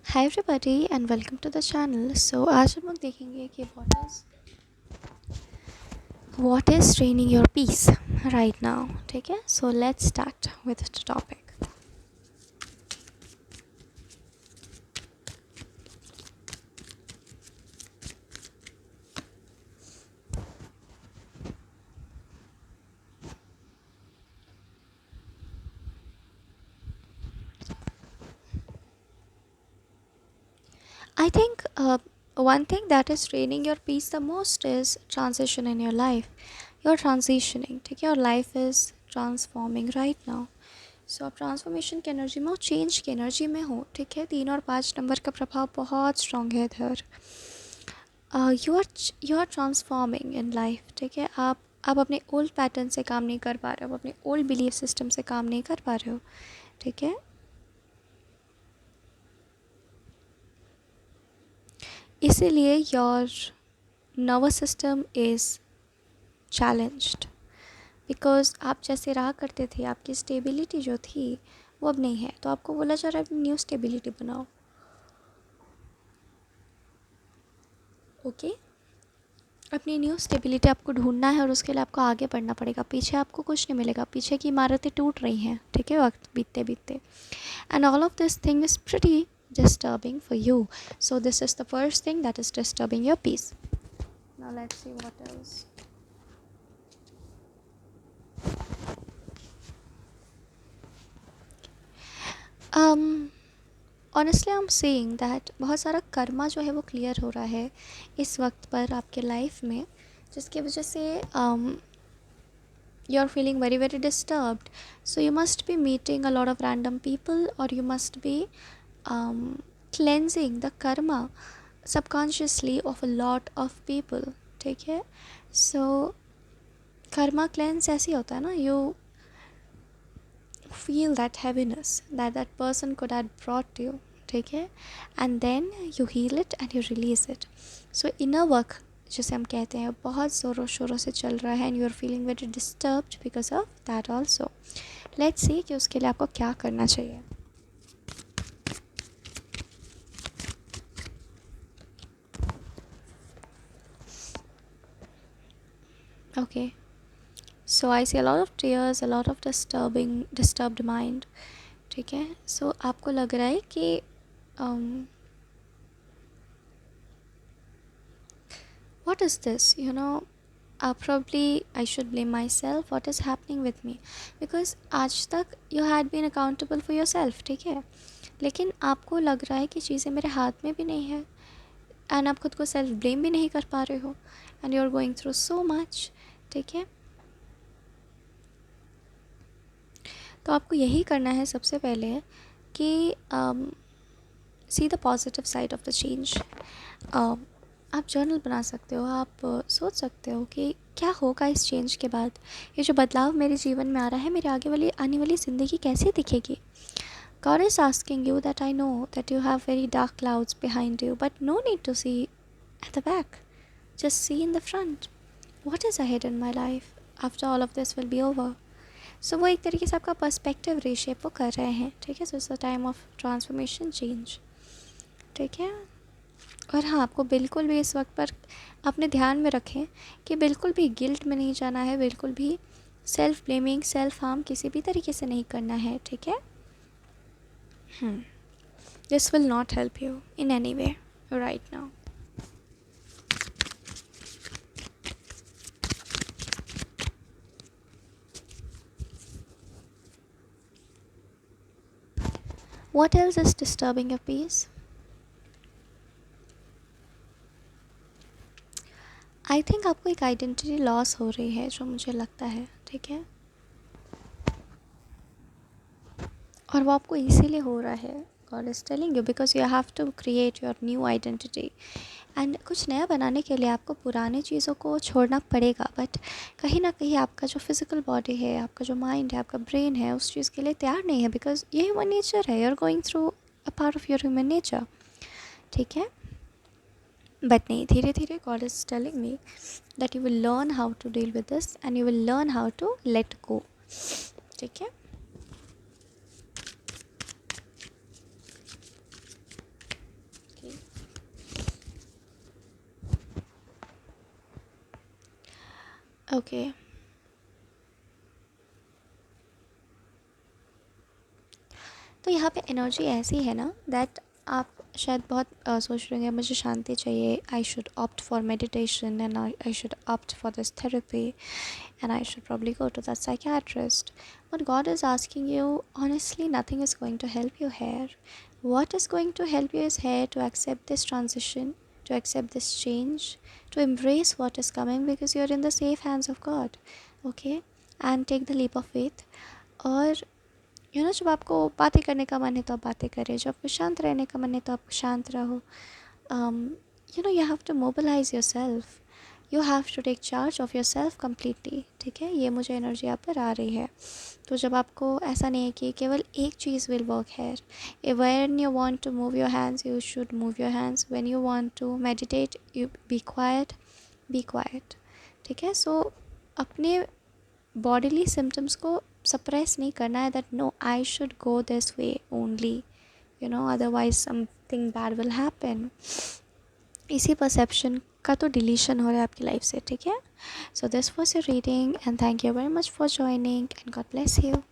Hi everybody and welcome to the channel. So आज हम लोग देखेंगे कि what is training your peace right now. ठीक है, so let's start with the topic. I think one thing that is training your peace the most is transition in your life. You're transitioning, ठीक है, your life is transforming right now. सो आप transformation की energy में हो, change की energy में हो। ठीक है, 3 और 5 नंबर का प्रभाव बहुत स्ट्रॉन्ग है इधर। You are transforming in life. ठीक है, आप अपने ओल्ड पैटर्न से काम नहीं कर पा रहे हो, आप अपने ओल्ड बिलीफ सिस्टम से काम नहीं कर पा रहे हो। ठीक है, इसीलिए your nervous system is challenged because आप जैसे रहा करते थे, आपकी स्टेबिलिटी जो थी वो अब नहीं है। तो आपको बोला जा रहा है न्यू स्टेबिलिटी बनाओ। ओके, अपनी न्यू स्टेबिलिटी आपको ढूंढना है और उसके लिए आपको आगे बढ़ना पड़ेगा। पीछे आपको कुछ नहीं मिलेगा, पीछे की इमारतें टूट रही हैं। ठीक है, वक्त बीतते बीतते, and all of this thing is pretty disturbing for you. So this is the first thing that is disturbing your peace. Now let's see what else. Honestly I am saying that बहुत सारा कर्मा जो है वो clear हो रहा है इस वक्त पर आपके लाइफ में, जिसकी वजह से you are feeling very very disturbed. So you must be meeting a lot of random people, or you must be cleansing the karma subconsciously of a lot of people. ठीक है, so karma cleanse ऐसे होता है ना, you feel that heaviness that that person could have brought you. ठीक है, and then you heal it and you release it. So inner work जिसे हम कहते हैं बहुत ज़ोरों शोरों से चल रहा है, and you are feeling very disturbed because of that also. Let's see कि उसके लिए आपको क्या करना चाहिए। Okay, so I see a lot of tears, a lot of disturbed mind. ठीक है, सो आपको लग रहा है कि what is this, probably I should blame myself, what is happening with me, because आज तक you had been accountable for yourself. ठीक है, लेकिन आपको लग रहा है कि चीज़ें मेरे हाथ में भी नहीं है, एंड आप खुद को सेल्फ ब्लेम भी नहीं कर पा रहे हो, and you are going through so much. ठीक है, तो आपको यही करना है सबसे पहले कि see the positive side of the change. आप जर्नल बना सकते हो, आप सोच सकते हो कि क्या होगा इस चेंज के बाद, ये जो बदलाव मेरे जीवन में आ रहा है, मेरे आने वाली ज़िंदगी कैसी दिखेगी। God is asking you that I know that you have very dark clouds behind you, but no need to see at the back. Just see in the front. What is ahead in my life? After all of this will be over. So वो एक तरीके से आपका perspective reshape वो कर रहे हैं। ठीक है, so it's a time of transformation change. ठीक है, और हाँ, आपको बिल्कुल भी इस वक्त पर अपने ध्यान में रखें कि बिल्कुल भी गिल्ट में नहीं जाना है, बिल्कुल भी सेल्फ ब्लेमिंग, सेल्फ हार्म किसी भी तरीके से नहीं करना है। ठीक है, this will not help you in any way right now. What else is disturbing your peace? I think आपको एक आइडेंटिटी लॉस हो रही है, जो मुझे लगता है। ठीक है, और वो आपको इसीलिए हो रहा है, God is telling you, because you have to create your new identity, and कुछ नया बनाने के लिए आपको पुरानी चीज़ों को छोड़ना पड़ेगा। बट कहीं ना कहीं आपका जो फिज़िकल बॉडी है, आपका जो माइंड है, आपका ब्रेन है, उस चीज़ के लिए तैयार नहीं है, बिकॉज ये ह्यूमन नेचर है, you are going through a part of your human nature. ठीक है, बट नहीं, धीरे धीरे God is telling me that you will learn how to deal with this, and you will learn how to let go. ठीक है, okay, तो यहाँ पे एनर्जी ऐसी है ना दैट आप शायद बहुत सोच रहे होंगे मुझे शांति चाहिए, I should opt for meditation and I should opt for this therapy and I should probably go to that psychiatrist. But God is asking you, honestly, nothing is going to help you here. What is going to help you is here to accept this transition, to accept this change, to embrace what is coming because you're in the safe hands of God. Okay? And take the leap of faith. और जब आपको बातें करने का मन है तो आप बातें करें, जब आपको शांत रहने का मन है तो आप शांत रहो. You have to mobilize yourself. You have to take charge of yourself completely. ठीक है, ये मुझे एनर्जी यहाँ पर आ रही है. तो जब आपको ऐसा नहीं है कि केवल एक चीज़ विल वर्क है. When you want to move your hands you should move your hands. When you want to meditate you be quiet, be quiet. ठीक है, सो अपने बॉडीली सिम्टम्स को सप्रेस नहीं करना है that no I should go this way only, otherwise something bad will happen. इसी perception का तो डिलीशन हो रहा है आपकी लाइफ से. ठीक है, so this was your reading and thank you very much for joining and God bless you.